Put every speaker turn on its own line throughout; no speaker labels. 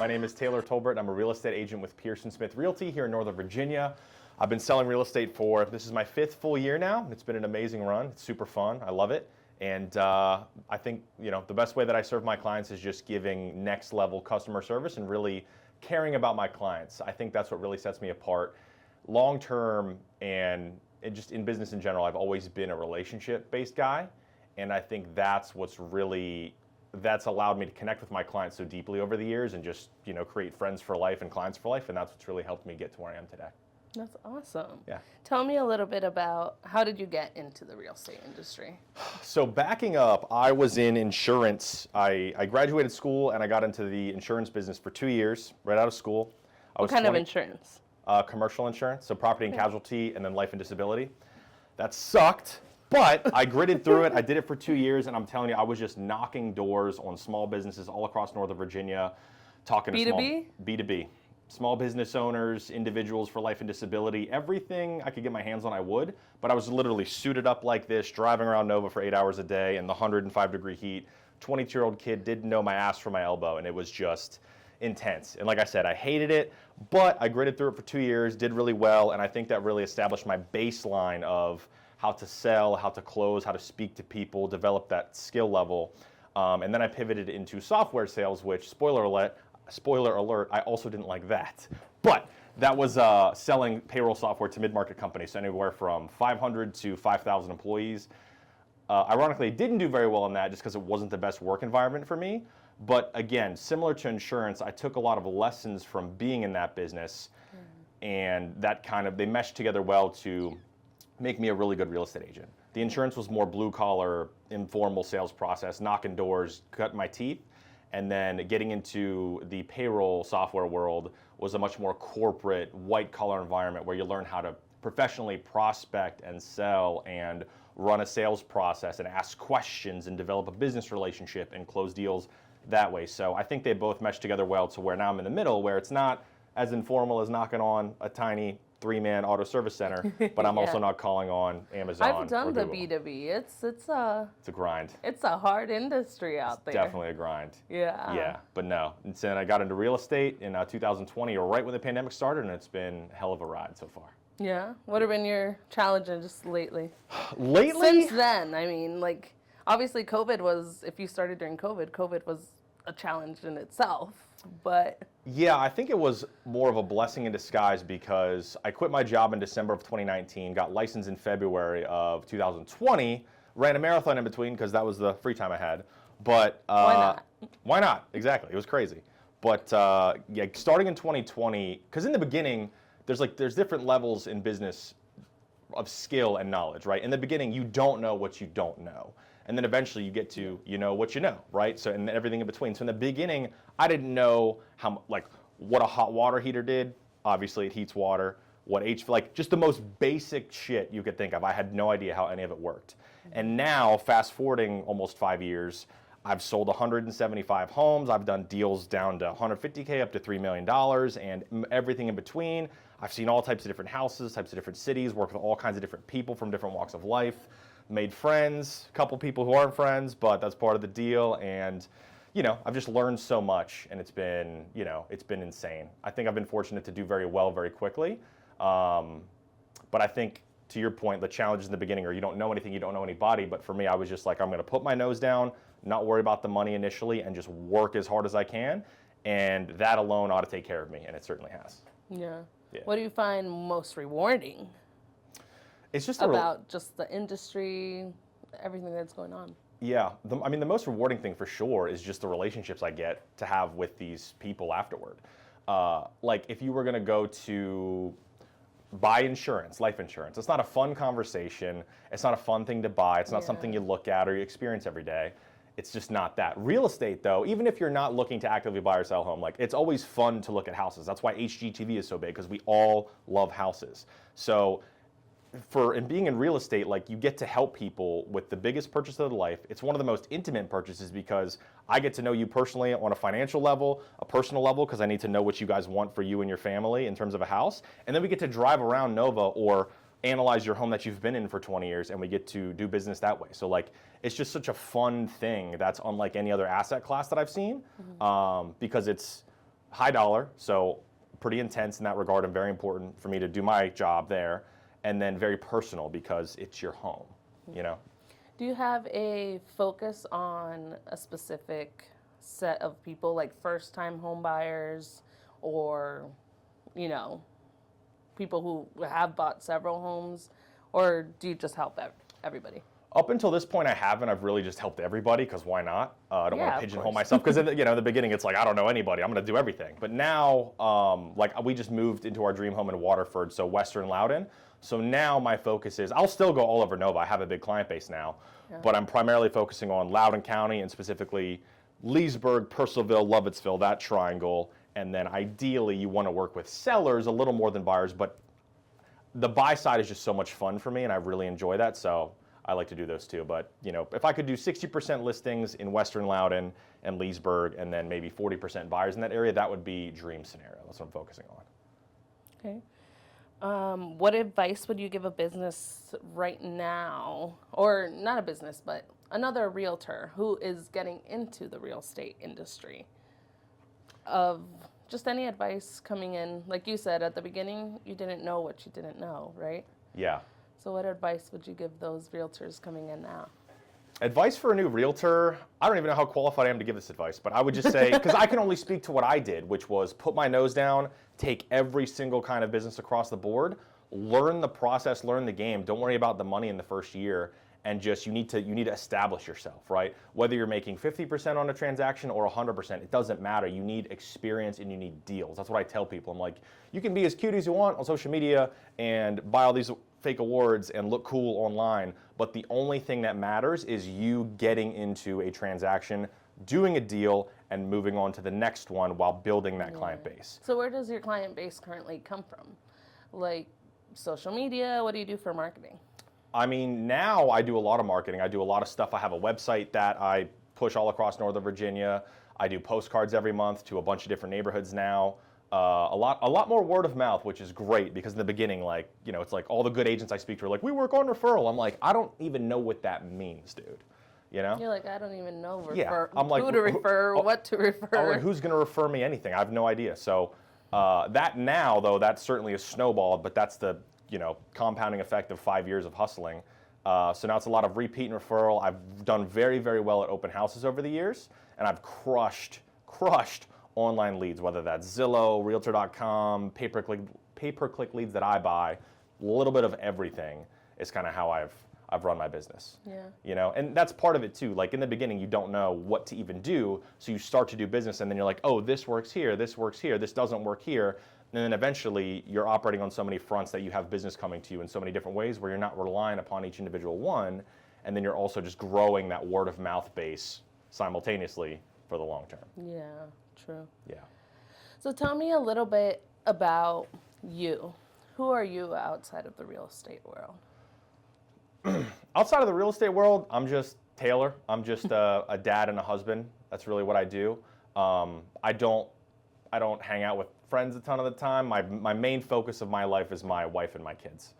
My name is Taylor Tolbert. I'm a real estate agent with Pearson Smith Realty here in Northern Virginia. I've been selling real estate this is my 5th full year now. It's been an amazing run. It's super fun. I love it. And I think, the best way that I serve my clients is just giving next level customer service and really caring about my clients. I think that's what really sets me apart. Long term and just in business in general, I've always been a relationship-based guy. And I think that's allowed me to connect with my clients so deeply over the years and just, create friends for life and clients for life. And that's what's really helped me get to where I am today.
That's awesome.
Yeah.
Tell me a little bit about how did you get into the real estate industry?
So backing up, I was in insurance. I graduated school and I got into the insurance business for 2 years, right out of school.
What kind of insurance?
Commercial insurance, so property and casualty and then life and disability. That sucked. But I gritted through it. I did it for 2 years, and I'm telling you, I was just knocking doors on small businesses all across Northern Virginia, talking to
B2B?
B2B. Small business owners, individuals for life and disability, everything I could get my hands on, I would. But I was literally suited up like this, driving around Nova for 8 hours a day in the 105-degree heat. 22-year-old kid didn't know my ass from my elbow, and it was just intense. And like I said, I hated it, but I gritted through it for 2 years, did really well, and I think that really established my baseline of how to sell, how to close, how to speak to people, develop that skill level. And then I pivoted into software sales, which, spoiler alert, I also didn't like that. But that was selling payroll software to mid-market companies, so anywhere from 500 to 5,000 employees. Ironically, I didn't do very well in that just because it wasn't the best work environment for me. But again, similar to insurance, I took a lot of lessons from being in that business, and that they meshed together well to make me a really good real estate agent. The insurance was more blue collar, informal sales process, knocking doors, cutting my teeth. And then getting into the payroll software world was a much more corporate, white collar environment where you learn how to professionally prospect and sell and run a sales process and ask questions and develop a business relationship and close deals that way. So I think they both mesh together well to where now I'm in the middle, where it's not as informal as knocking on a tiny 3-man auto service center, but I'm also not calling on Amazon.
I've done the
Google.
B2B. It's a
grind.
It's a hard industry out there.
Definitely a grind.
Yeah.
Yeah, but no. And then I got into real estate in 2020, or right when the pandemic started, and it's been a hell of a ride so far.
Yeah. What have been your challenges lately?
Lately?
Since then, I mean, obviously if you started during COVID was a challenge in itself, but...
Yeah, I think it was more of a blessing in disguise because I quit my job in December of 2019, got licensed in February of 2020, ran a marathon in between because that was the free time I had. But
why not?
Why not? Exactly. It was crazy. But starting in 2020, because in the beginning, there's different levels in business of skill and knowledge, right? In the beginning, you don't know what you don't know. And then eventually you get to, what you know, right? So, and everything in between. So in the beginning, I didn't know what a hot water heater did. Obviously it heats water. Just the most basic shit you could think of. I had no idea how any of it worked. And now, fast forwarding almost 5 years, I've sold 175 homes. I've done deals down to $150K up to $3 million and everything in between. I've seen all types of different houses, types of different cities, worked with all kinds of different people from different walks of life. Made friends, a couple people who aren't friends, but that's part of the deal. And, I've just learned so much, and it's been insane. I think I've been fortunate to do very well very quickly. But I think, to your point, the challenges in the beginning are you don't know anything, you don't know anybody. But for me, I was just like, I'm going to put my nose down, not worry about the money initially, and just work as hard as I can. And that alone ought to take care of me, and it certainly has.
Yeah. What do you find most rewarding?
It's just
about just the industry, everything that's going on.
Yeah, the most rewarding thing for sure is just the relationships I get to have with these people afterward. If you were going to go to buy insurance, life insurance, it's not a fun conversation. It's not a fun thing to buy. It's not something you look at or you experience every day. It's just not that. Real estate, though, even if you're not looking to actively buy or sell a home, it's always fun to look at houses. That's why HGTV is so big, because we all love houses. So in being in real estate, you get to help people with the biggest purchase of their life. It's one of the most intimate purchases because I get to know you personally on a financial level, a personal level, because I need to know what you guys want for you and your family in terms of a house. And then we get to drive around Nova or analyze your home that you've been in for 20 years, and we get to do business that way. So it's just such a fun thing that's unlike any other asset class that I've seen, because it's high dollar, so pretty intense in that regard and very important for me to do my job there. And then very personal because it's your home, you know?
Do you have a focus on a specific set of people, like first-time home buyers or, you know, people who have bought several homes, or do you just help everybody?
Up until this point, I haven't. I've really just helped everybody because why not? I don't want
Yeah,
to
of
pigeonhole
course.
myself because you know, in the beginning, it's like I don't know anybody. I'm going to do everything. But now, like we just moved into our dream home in Waterford, so Western Loudoun. So now my focus is I'll still go all over Nova. I have a big client base now, but I'm primarily focusing on Loudoun County and specifically Leesburg, Purcellville, Lovettsville, that triangle. And then ideally, you want to work with sellers a little more than buyers, but the buy side is just so much fun for me, and I really enjoy that. So I like to do those too. But you know, if I could do 60% listings in Western Loudoun and Leesburg, and then maybe 40% buyers in that area, that would be dream scenario. That's what I'm focusing on.
Okay. What advice would you give a business right now, or not a business, but another realtor who is getting into the real estate industry? Of just any advice coming in, like you said at the beginning, you didn't know what you didn't know, right?
Yeah.
So what advice would you give those realtors coming in now?
Advice for a new realtor, I don't even know how qualified I am to give this advice, but I would just say, because I can only speak to what I did, which was put my nose down, take every single kind of business across the board, learn the process, learn the game. Don't worry about the money in the first year, and just you need to establish yourself, right? Whether you're making 50% on a transaction or 100%, it doesn't matter. You need experience and you need deals. That's what I tell people. I'm like, you can be as cute as you want on social media and buy all these fake awards and look cool online, but the only thing that matters is you getting into a transaction, doing a deal, and moving on to the next one while building that client base.
So where does your client base currently come from? Like social media? What do you do for marketing?
I mean, now I do a lot of marketing. I do a lot of stuff. I have a website that I push all across Northern Virginia. I do postcards every month to a bunch of different neighborhoods now. A lot more word of mouth, which is great because in the beginning, like, you know, it's like all the good agents I speak to are like, we work on referral. I'm like, I don't even know what that means, dude. You know?
You're like, I don't even know
I'm like,
who to refer, what to refer.
I'm like, who's going to refer me anything? I have no idea. So that now, though, that certainly is snowballed, but that's the, you know, compounding effect of 5 years of hustling. So now it's a lot of repeat and referral. I've done very, very well at open houses over the years, and I've crushed online leads, whether that's Zillow, Realtor.com, pay-per-click leads that I buy. A little bit of everything is kind of how I've run my business. Yeah. You know, and that's part of it too. Like in the beginning, you don't know what to even do, so you start to do business, and then you're like, oh, this works here, this doesn't work here. And then eventually you're operating on so many fronts that you have business coming to you in so many different ways where you're not relying upon each individual one, and then you're also just growing that word of mouth base simultaneously for the long term.
Yeah, true.
Yeah.
So tell me a little bit about you. Who are you outside of the real estate world?
Outside of the real estate world, I'm just Taylor. I'm just a dad and a husband. That's really what I do. I don't hang out with friends a ton of the time. My main focus of my life is my wife and my kids.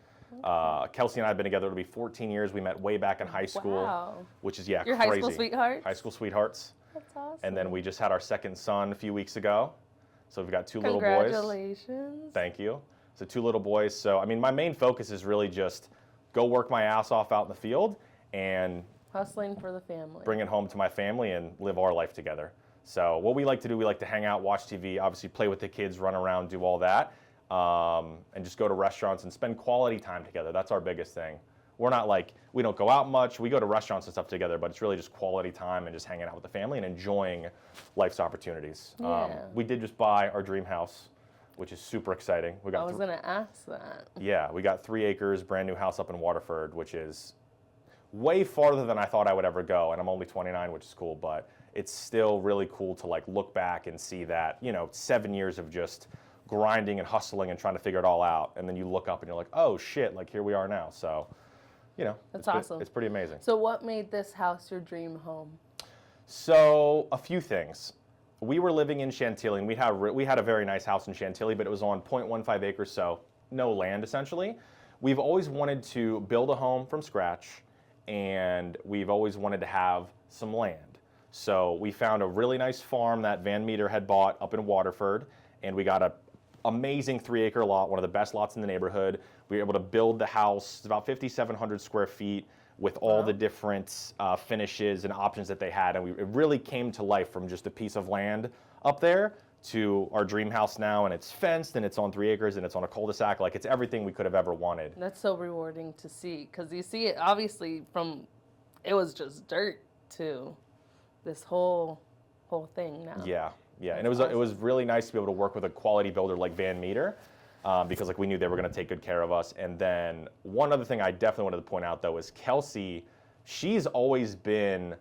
Kelsey and I have been together, it'll be 14 years. We met way back in high school,
Wow.
which is,
Your
crazy.
high school sweethearts?
High school sweethearts.
That's awesome.
And then we just had our second son a few weeks ago. So we've got two little boys.
Congratulations.
Thank you. So 2 little boys. So, I mean, my main focus is really just go work my ass off out in the field and
hustling for the family.
Bring it home to my family and live our life together. So what we like to do, we like to hang out, watch TV, obviously play with the kids, run around, do all that, and just go to restaurants and spend quality time together. That's our biggest thing. We're not like, we don't go out much. We go to restaurants and stuff together, but it's really just quality time and just hanging out with the family and enjoying life's opportunities.
Yeah.
We did just buy our dream house, which is super exciting.
I was going to ask that.
Yeah, we got 3 acres, brand new house up in Waterford, which is way farther than I thought I would ever go. And I'm only 29, which is cool, but it's still really cool to like look back and see that, you know, 7 years of just grinding and hustling and trying to figure it all out. And then you look up and you're like, oh shit, like here we are now. So, you know,
that's awesome.
It's pretty amazing.
So what made this house your dream home?
So a few things. We were living in Chantilly, and we had a very nice house in Chantilly, but it was on 0.15 acres, so no land essentially. We've always wanted to build a home from scratch, and we've always wanted to have some land. So we found a really nice farm that Van Meter had bought up in Waterford, and we got a amazing 3-acre lot, one of the best lots in the neighborhood. We were able to build the house. It's about 5,700 square feet with all the different finishes and options that they had. And it really came to life from just a piece of land up there to our dream house now. And it's fenced, and it's on 3 acres, and it's on a cul-de-sac. Like, it's everything we could have ever wanted.
That's so rewarding to see, because you see it obviously from, it was just dirt to this whole thing now.
Yeah. Yeah, and
That's
it was really nice to be able to work with a quality builder like Van Meter, because like we knew they were going to take good care of us. And then one other thing I definitely wanted to point out though is Kelsey. She's always been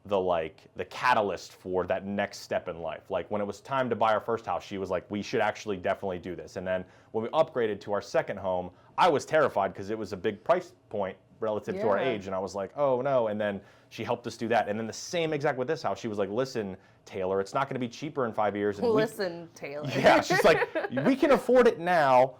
the catalyst for that next step in life. Like when it was time to buy our first house, she was like, we should actually definitely do this. And then when we upgraded to our second home, I was terrified because it was a big price point relative to our age, and I was like, oh no. And then she helped us do that. And then the same exact with this house. She was like, listen, Taylor, it's not going to be cheaper in 5 years. And
listen, Taylor.
Yeah, she's like, we can afford it now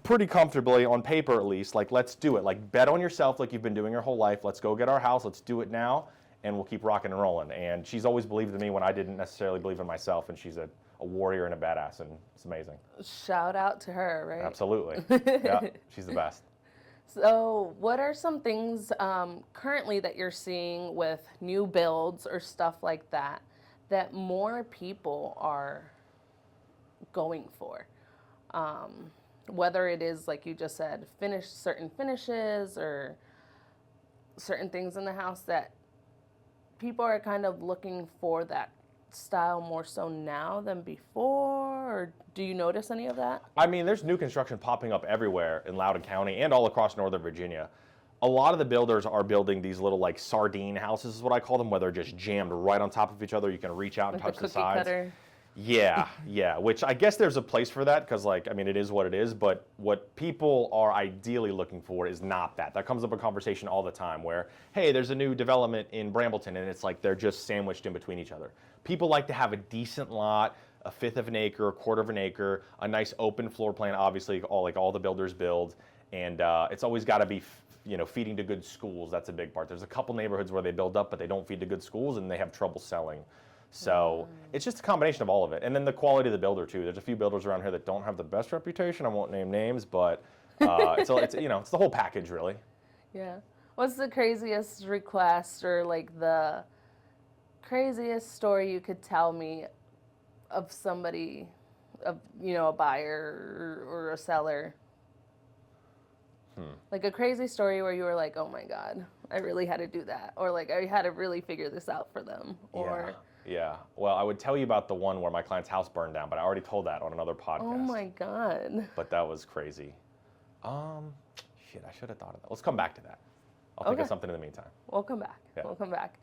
pretty comfortably on paper at least. Like, let's do it. Like, bet on yourself like you've been doing your whole life. Let's go get our house. Let's do it now, and we'll keep rocking and rolling. And she's always believed in me when I didn't necessarily believe in myself, and she's a warrior and a badass, and it's amazing.
Shout out to her, right?
Absolutely. Yeah, she's the best.
So what are some things currently that you're seeing with new builds or stuff like that that more people are going for? Whether it is, like you just said, certain finishes or certain things in the house that people are kind of looking for that style more so now than before, or do you notice any of that?
I mean, there's new construction popping up everywhere in Loudoun County and all across Northern Virginia. A lot of the builders are building these little like sardine houses is what I call them, where they're just jammed right on top of each other. You can reach out and touch the sides.
Cutter.
Yeah, which I guess there's a place for that because, like, I mean, it is what it is, but what people are ideally looking for is not that. That comes up in conversation all the time where, hey, there's a new development in Brambleton, and it's like they're just sandwiched in between each other. People like to have a decent lot, a fifth of an acre, a quarter of an acre, a nice open floor plan, obviously, all the builders build, and it's always got to be feeding to good schools. That's a big part. There's a couple neighborhoods where they build up, but they don't feed to good schools, and they have trouble selling. So it's just a combination of all of it. And then the quality of the builder, too. There's a few builders around here that don't have the best reputation. I won't name names, but it's the whole package, really.
Yeah. What's the craziest request or, like, the craziest story you could tell me of somebody, a buyer or a seller? Like a crazy story where you were like, oh, my God, I really had to do that. Or, like, I had to really figure this out for them. Or...
Yeah. Well, I would tell you about the one where my client's house burned down, but I already told that on another podcast.
Oh my God.
But that was crazy. Shit, I should have thought of that. Let's come back to that. I'll think of something in the meantime.
We'll come back.
Yeah.
We'll come back.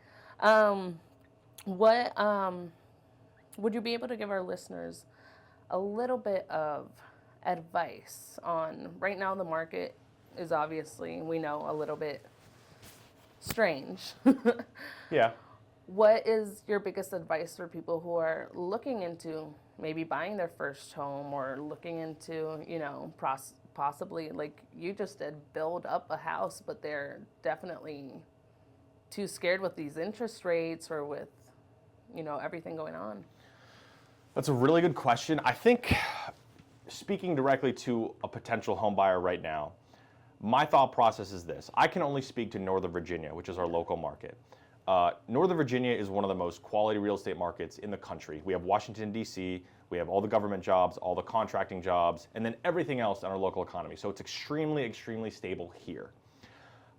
Would you be able to give our listeners a little bit of advice on, right now the market is obviously, we know, a little bit strange.
Yeah.
What is your biggest advice for people who are looking into maybe buying their first home or looking into, possibly, like you just did, build up a house, but they're definitely too scared with these interest rates or with, everything going on?
That's a really good question. I think, speaking directly to a potential home buyer right now, my thought process is this. I can only speak to Northern Virginia, which is our local market. Northern Virginia is one of the most quality real estate markets in the country. We have Washington, D.C., we have all the government jobs, all the contracting jobs, and then everything else in our local economy. So it's extremely, extremely stable here.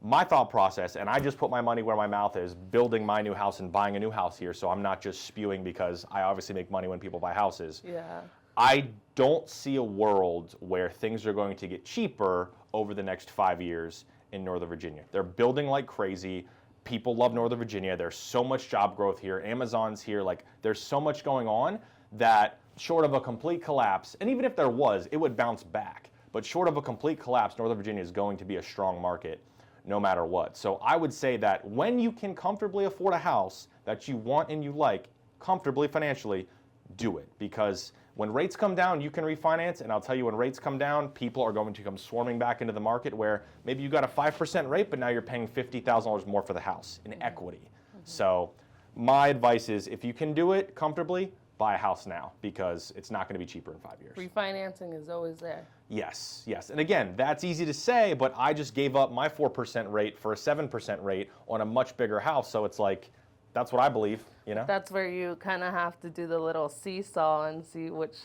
My thought process, and I just put my money where my mouth is, building my new house and buying a new house here, so I'm not just spewing because I obviously make money when people buy houses.
Yeah.
I don't see a world where things are going to get cheaper over the next 5 years in Northern Virginia. They're building like crazy. People love Northern Virginia. There's so much job growth here. Amazon's here. Like, there's so much going on that short of a complete collapse, and even if there was, it would bounce back. But short of a complete collapse, Northern Virginia is going to be a strong market no matter what. So I would say that when you can comfortably afford a house that you want and you like, comfortably financially, do it. Because when rates come down, you can refinance, and I'll tell you, when rates come down, people are going to come swarming back into the market where maybe you got a 5% rate, but now you're paying $50,000 more for the house in equity. So my advice is if you can do it comfortably, buy a house now because it's not going to be cheaper in 5 years.
Refinancing is always there.
Yes, yes. And again, that's easy to say, but I just gave up my 4% rate for a 7% rate on a much bigger house. So it's like, that's what I believe, you know?
That's where you kind of have to do the little seesaw and see which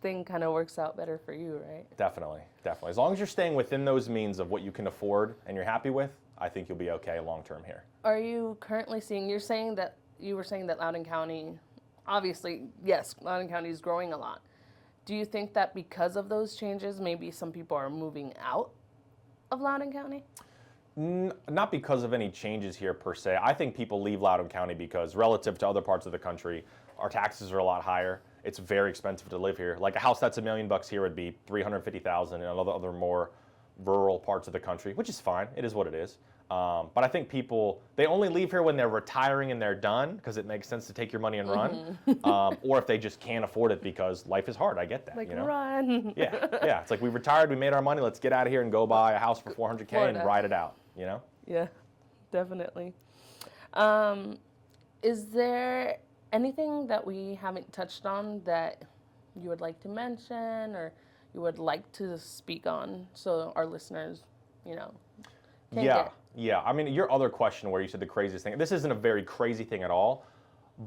thing kind of works out better for you, right?
Definitely, definitely. As long as you're staying within those means of what you can afford and you're happy with, I think you'll be okay long term here.
Are you currently seeing, you were saying that Loudoun County, obviously, yes, Loudoun County is growing a lot. Do you think that because of those changes, maybe some people are moving out of Loudoun County?
Not because of any changes here per se. I think people leave Loudoun County because relative to other parts of the country, our taxes are a lot higher. It's very expensive to live here. Like a house that's $1 million here would be $350,000 in other more rural parts of the country, which is fine. It is what it is. But I think people, they only leave here when they're retiring and they're done because it makes sense to take your money and run. Or if they just can't afford it because life is hard. I get that.
Like,
you know?
run.
Yeah. It's like we retired, we made our money, let's get out of here and go buy a house for $400K and ride it out, you know?
Yeah, definitely. Is there anything that we haven't touched on that you would like to mention or you would like to speak on so our listeners, you know, can get?
Yeah. I mean, your other question where you said the craziest thing, this isn't a very crazy thing at all,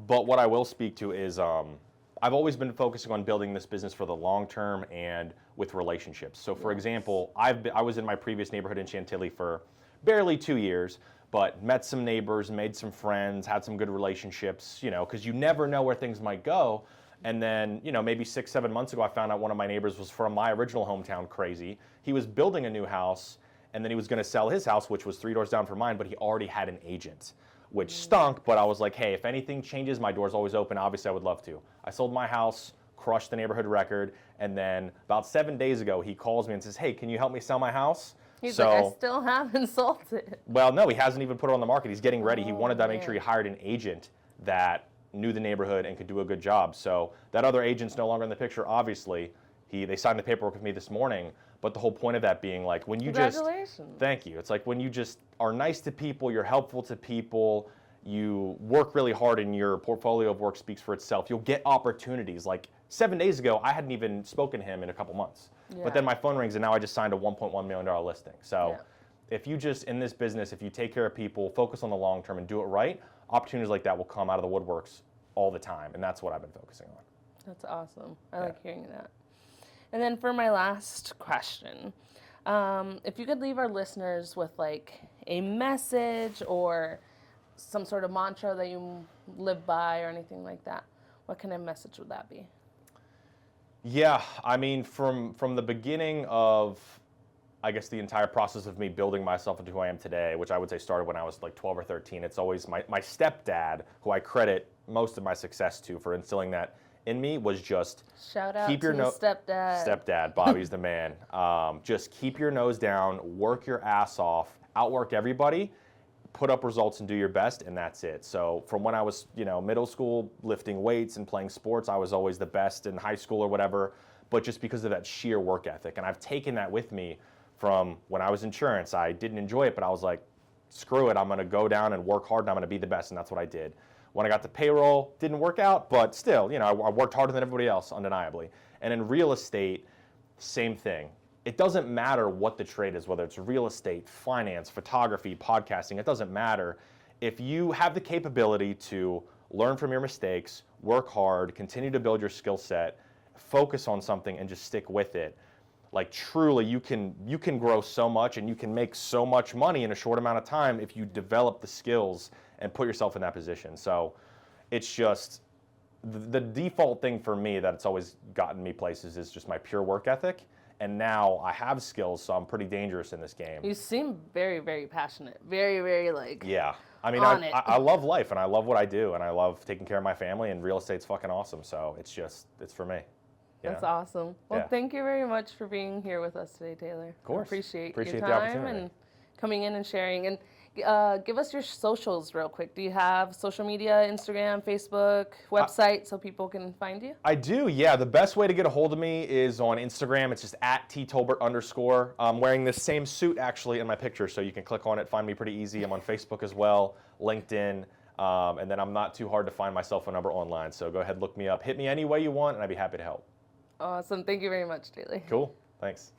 but what I will speak to is I've always been focusing on building this business for the long term and with relationships. So for example, I was in my previous neighborhood in Chantilly for barely 2 years, but met some neighbors, made some friends, had some good relationships, you know, because you never know where things might go. And then, you know, maybe 6-7 months ago, I found out one of my neighbors was from my original hometown, crazy. He was building a new house, and then he was going to sell his house, which was 3 doors down from mine, but he already had an agent, which stunk. But I was like, hey, if anything changes, my door's always open. Obviously, I would love to. I sold my house, crushed the neighborhood record, and then about 7 days ago, he calls me and says, hey, can you help me sell my house?
He's like, I still haven't sold it.
Well, no, he hasn't even put it on the market. He's getting ready. He wanted to make sure he hired an agent that knew the neighborhood and could do a good job. So that other agent's no longer in the picture, obviously. They signed the paperwork with me this morning, but the whole point of that being like when you
Congratulations.
Thank you. It's like when you just are nice to people, you're helpful to people, you work really hard and your portfolio of work speaks for itself. You'll get opportunities. Like 7 days ago, I hadn't even spoken to him in a couple months.
Yeah.
But then my phone rings and now I just signed a $1.1 million listing. So if you just, in this business, if you take care of people, focus on the long term and do it right, opportunities like that will come out of the woodworks all the time. And that's what I've been focusing on.
That's awesome. I like hearing that. And then for my last question, if you could leave our listeners with like a message or some sort of mantra that you live by or anything like that, what kind of message would that be?
Yeah, I mean, from the beginning of, I guess, the entire process of me building myself into who I am today, which I would say started when I was like 12 or 13, it's always my stepdad, who I credit most of my success to for instilling that in me, was just
shout out
keep
to
your
stepdad.
Stepdad, Bobby's the man. Just keep your nose down, work your ass off, outwork everybody, put up results and do your best, and that's it. So from when I was, middle school, lifting weights and playing sports, I was always the best in high school or whatever, but just because of that sheer work ethic. And I've taken that with me from when I was insurance. I didn't enjoy it, but I was like, screw it, I'm gonna go down and work hard and I'm gonna be the best, and that's what I did. When I got to payroll, didn't work out, but still, I worked harder than everybody else, undeniably. And in real estate, same thing. It doesn't matter what the trade is, whether it's real estate, finance, photography, podcasting, it doesn't matter. If you have the capability to learn from your mistakes, work hard, continue to build your skill set, focus on something and just stick with it, like truly you can grow so much and you can make so much money in a short amount of time if you develop the skills and put yourself in that position. So it's just the default thing for me that it's always gotten me places is just my pure work ethic. And now I have skills, so I'm pretty dangerous in this game.
You seem very, very passionate. Very, very
Yeah. I mean, I love life and I love what I do and I love taking care of my family, and real estate's fucking awesome. So it's for me.
That's awesome. Well, thank you very much for being here with us today, Taylor.
Of course.
Appreciate
the
your time
opportunity.
and coming in and sharing. And give us your socials real quick. Do you have social media, Instagram, Facebook, website, so people can find you?
I do, yeah. The best way to get a hold of me is on Instagram. It's just @TTolbert_. I'm wearing this same suit actually in my picture, so you can click on it, find me pretty easy. I'm on Facebook as well, LinkedIn. And then I'm not too hard to find my cell phone number online. So go ahead, look me up. Hit me any way you want, and I'd be happy to help.
Awesome. Thank you very much, Taylor.
Cool. Thanks.